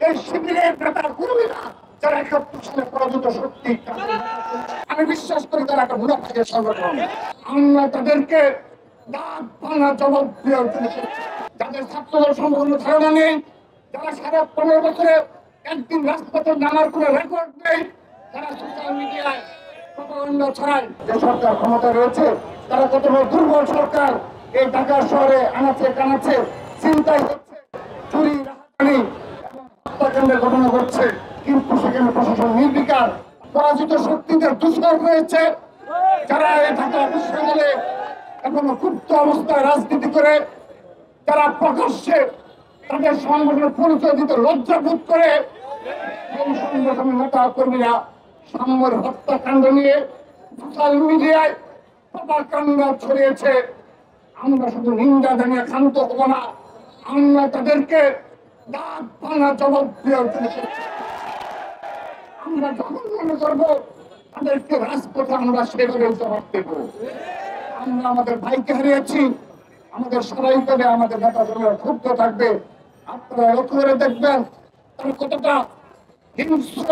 এই শিবিরের নেতা কর্মীরা যারা ৭১ সালে পরাজিত শক্তি, আমি বিশ্বাস করি তারা একটা মুনাফিকের সংগঠন। আমরা তাদেরকে দাঁত ভাঙা জবাব দিয়ে যাদের ছাত্রদের সম্পূর্ণ ধারণা নেই, যারা সারা ১৫ বছরে একদিন রাজপথে নামার কোনো রেকর্ড নেই, যারা সোশ্যাল মিডিয়ায় প্রপাগান্ডা ছড়ায় যে সরকার ক্ষমতা রয়েছে, তারা কত বড় দুর্বল সরকার। এই ঢাকা শহরে আনাচে কানাচে চিন্তাই হচ্ছে, চুরি রাহাজানি এবং হত্যাকাণ্ডের ঘটনা ঘটছে, কিন্তু সেখানে প্রশাসন নির্বিকার। পরাজিত শক্তিদের দূষণ হয়েছে, যারা এই ঢাকা বিশ্ববিদ্যালয়ে এখনো ক্ষুব্ধ অবস্থায় রাজনীতি করে, যারা প্রকাশ্যে তাদের সংগঠনের পরিচয় দিতে লজ্জাবোধ করে, সেই সংগঠনের নেতা কর্মীরা সাম্যের হত্যাকাণ্ড নিয়ে সোশ্যাল মিডিয়ায় প্রপাগান্ডা ছড়িয়েছে। আমরা শুধু নিন্দা জানিয়ে ক্ষান্ত হব না, আমরা তাদেরকে দাঁত ভাঙা জবাব দিয়ে আমরা যখন মনে করবো তাদেরকে রাজপথে আমরা সেভাবে জবাব দেব। আমরা আমাদের ভাইকে হারিয়েছি, আমাদের সবাই করে আমাদের নেতা কর্মীরা ক্ষুব্ধ থাকবে। আপনারা লক্ষ্য করে দেখবেন তারা কতটা হিংস্র,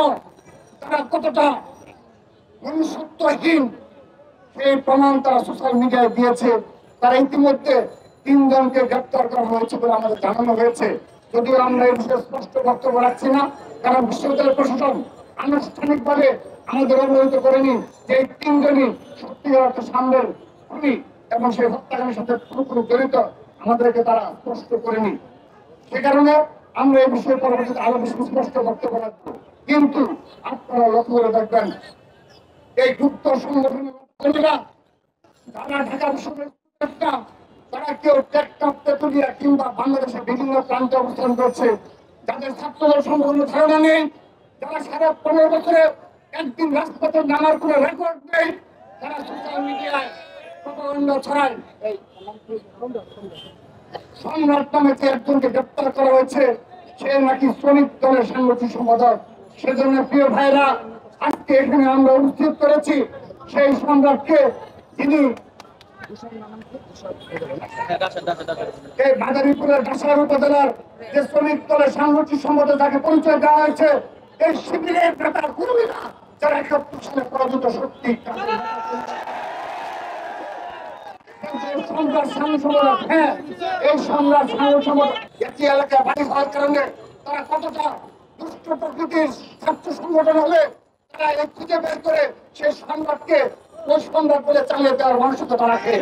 তারা কতটা মনুষ্যত্বহীন, সেই প্রমাণ তারা সোশ্যাল মিডিয়ায় দিয়েছে। তারা ইতিমধ্যে ৩ জনকে গ্রেপ্তার করা হয়েছে বলে আমাদের জানানো হয়েছে। যদিও আমরা এই বিষয়ে স্পষ্ট বক্তব্য রাখছি না, কারণ বিশ্ববিদ্যালয় প্রশাসন আনুষ্ঠানিকভাবে আমাদের অবহিত করেনি যে এই ৩ জনই সত্যিকার অর্থে সামনের খুনি এবং সেই হত্যাকাণ্ডের সাথে পুরোপুরি জড়িত, আমাদেরকে তারা স্পষ্ট করেনি। সে কারণে আমরা এই বিষয়ে পরবর্তীতে আরো বেশি স্পষ্ট বক্তব্য রাখবো। কিন্তু আপনারা লক্ষ্য করে দেখবেন এই গুপ্ত সংগঠনের কর্মীরা যারা ঢাকা বিশ্ববিদ্যালয়, তারা কেউ টেকটপ তেতুলিয়া কিংবা বাংলাদেশের বিভিন্ন প্রান্তে অবস্থান করছে, যাদের ছাত্রদের সম্পূর্ণ ধারণা নেই, যারা সারা ১৫ বছরে একদিন রাজপথে নামার কোনো রেকর্ড নেই, যারা সোশ্যাল মিডিয়ায় প্রপাগান্ডা ছড়ায়। সম্রাট নামে যে একজনকে গ্রেপ্তার করা হয়েছে, সে নাকি শ্রমিক দলের সাংগঠনিক সম্পাদক। সেজন্য প্রিয় ভাইরা, আজকে এখানে আমরা উপস্থিত করেছি সেই সম্রাটকে, যিনি এই মাদারীপুরের ডাসার উপজেলার যে শ্রমিক দলের সাংগঠনিক সম্পাদক, যাকে পরিচয় দেওয়া হয়েছে এই শিবিরের নেতা কর্মীরা যারা ৭১ সালে পরাজিত শক্তি। এই সম্রাট সাংসদ, হ্যাঁ, এই সম্রাট সাংসদ একই এলাকায় বাড়ি হওয়ার কারণে তারা কতটা দুষ্ট প্রকৃতির ছাত্র সংগঠন হলে তারা এই খুঁজে বের করে সেই সম্রাটকে ওই সম্রাট বলে চালিয়ে দেওয়ার মানসিকতা রাখে।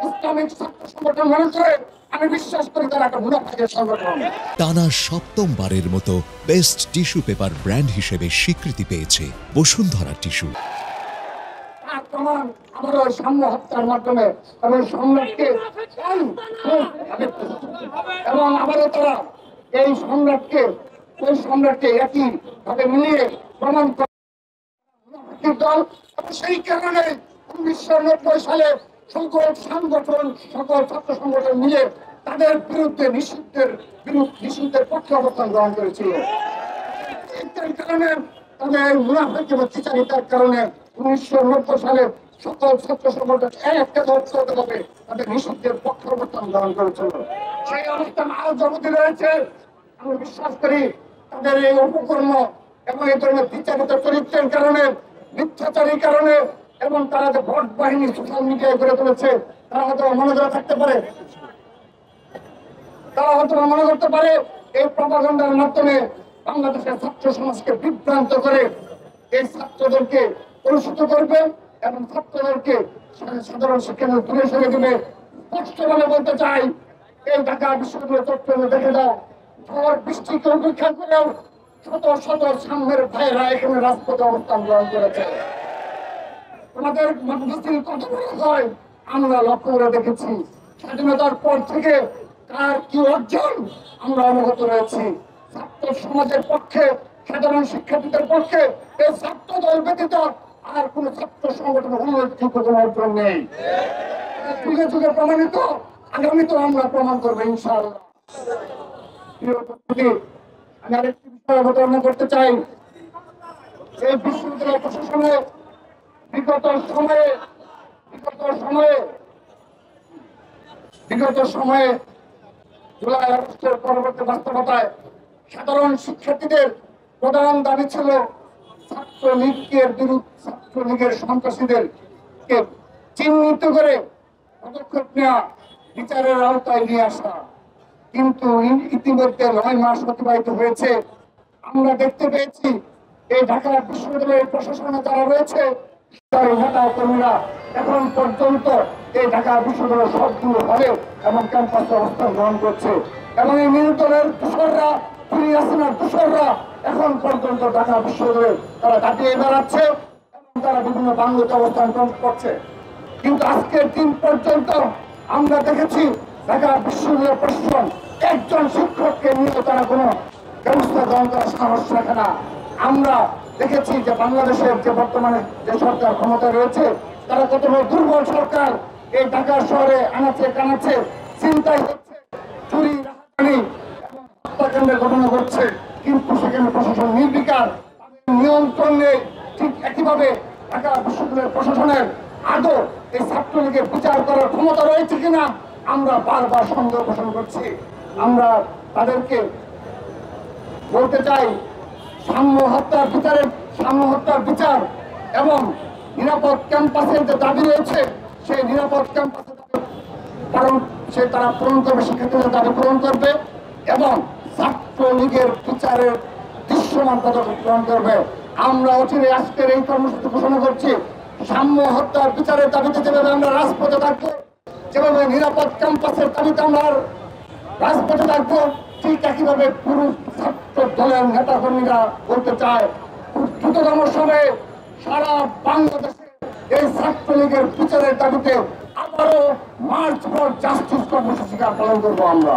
ইসলামিক ছাত্র সংগঠন মনে করে, আমি বিশ্বাস করি তারা একটা মুনাফিকের সংগঠন। টানা ৭ম-বারের মতো বেস্ট টিস্যু পেপার ব্র্যান্ড হিসেবে স্বীকৃতি পেয়েছে বসুন্ধরা টিস্যু। প্রমাণ আমাদের ওই সাম্য হত্যার মাধ্যমে এবং সম্রাটকে এবং আমাদের তারা এই সম্রাটকে ওই সম্রাটকে একই ভাবে মিলিয়ে প্রমাণ করে দল। সেই কারণে ১৯৯০ সালে সকল সংগঠন, সকল ছাত্র সংগঠন মিলে তাদের বিরুদ্ধে নিষিদ্ধের পক্ষে অবস্থান গ্রহণ করেছিল। এর কারণে তাদের মুনাফিক এবং চিচারিতার কারণে ১৯৯০ সালে সকল ছাত্র সংগঠন একটা দলগতভাবে তাদের নিষিদ্ধের পক্ষে অবস্থান গ্রহণ করেছিল। সেই অবস্থান আজ অবধি রয়েছে। আমি বিশ্বাস করি তাদের এই অপকর্ম এবং এই ধরনের বিচারিত চরিত্রের কারণে, মিথ্যাচারীর কারণে এবং তারা যে ভোট বাহিনী সোশ্যাল মিডিয়ায় গড়ে তুলেছে, তারা হয়তো মনে করে থাকতে পারে, তারা হয়তো মনে করতে পারে এই প্রপাগান্ডার মাধ্যমে বাংলাদেশের ছাত্র সমাজকে বিভ্রান্ত করে এই ছাত্রদেরকে কলুষিত করবে এবং ছাত্রদেরকে সাধারণ শিক্ষা দূরে সরে দেবে। স্পষ্টভাবে বলতে চাই, এই ঢাকা বিশ্ববিদ্যালয় চত্বরে দেখে দাও, ঝড় বৃষ্টিকে উপেক্ষা করেও শত শত সামনের ভাইরা এখানে রাজপথে অবস্থান গ্রহণ করেছে। তোমাদের মিছিল কত বড় হয় আমরা লক্ষ্য করে দেখেছি। স্বাধীনতার পর থেকে কার কি অর্জন আমরা অবগত রয়েছি। ছাত্র সমাজের পক্ষে, সাধারণ শিক্ষার্থীদের পক্ষে এই ছাত্র দল ব্যতীত আর কোন ছাত্র সংগঠনের উল্লেখযোগ্য কোনো অর্জন নেই। যুগে যুগে প্রমাণিত, আগামীতেও আমরা প্রমাণ করবো ইনশাআল্লাহ। আমি আরেকটি বিষয় অবতারণা করতে চাই। এই বিশ্ববিদ্যালয় প্রশাসনে বিগত সময়ে জুলাই আগস্টের পরবর্তী বাস্তবতায় সাধারণ শিক্ষার্থীদের প্রধান দাবি ছিল ছাত্রলীগের সন্ত্রাসীদেরকে চিহ্নিত করে পদক্ষেপ নেওয়া, বিচারের আওতায় নিয়ে আসা। কিন্তু ইতিমধ্যে 9 মাস অতিবাহিত হয়েছে, আমরা দেখতে পেয়েছি এই ঢাকা বিশ্ববিদ্যালয়ের প্রশাসনে যারা রয়েছে তার নেতা কর্মীরা এখন পর্যন্ত এই ঢাকা বিশ্ববিদ্যালয়ের সবগুলো হলে এবং ক্যাম্পাসে অবস্থান গ্রহণ করছে এবং এই নির্দলের দোসররা, খুনি হাসিনার দোসররা এখন পর্যন্ত ঢাকা বিশ্ববিদ্যালয়ে তারা কাটিয়ে বেড়াচ্ছে এবং তারা বিভিন্ন বাংলাতে অবস্থান গ্রহণ করছে। কিন্তু আজকের দিন পর্যন্ত আমরা দেখেছি ঢাকা বিশ্ববিদ্যালয়ের প্রশাসন একজন শিক্ষককে নিয়ে তারা কোনো ব্যবস্থা গ্রহণ করার সাহস রাখে না। আমরা দেখেছি যে বাংলাদেশের যে বর্তমানে যে সরকার ক্ষমতা রয়েছে তারা কত বড় দুর্বল সরকার। এই ঢাকা শহরে আনাচে কানাচে চিন্তাই হচ্ছে, চুরি রাহাজানি এবং হত্যাকাণ্ডের ঘটনা ঘটছে, কিন্তু সেখানে প্রশাসন নির্বিকার, তাদের নিয়ন্ত্রণ নেই। ঠিক একইভাবে ঢাকা বিশ্ববিদ্যালয়ের প্রশাসনের আদৌ এই ছাত্রলীগের বিচার করার ক্ষমতা রয়েছে কিনা আমরা বারবার সন্দেহ পোষণ করছি। আমরা তাদেরকে বলতে চাই, সাম্য হত্যার বিচার এবং নিরাপদ ক্যাম্পাসের যে দাবি রয়েছে সেই নিরাপদ ক্যাম্পাসের কারণ তারা পূরণ করবে, শিক্ষার্থীদের দাবি পূরণ করবে এবং ছাত্রলীগের বিচারের দৃশ্যমান পদক্ষেপ গ্রহণ করবে। আমরা অচিরে আজকের এই কর্মসূচি ঘোষণা করছি, সাম্য হত্যার বিচারের দাবিতে যেভাবে আমরা রাজপথে থাকবো, যেভাবে নিরাপদ ক্যাম্পাসের দাবিতে আমরা রাজপথে থাকবো, ঠিক একইভাবে পুরো ছাত্র দলের নেতা কর্মীরা বলতে চায় খুব দ্রুততম সময়ে সারা বাংলাদেশে এই ছাত্রলীগের বিচারের দাবিতে আবারও মার্চ ফর জাস্টিস কর্মসূচি পালন করবো আমরা।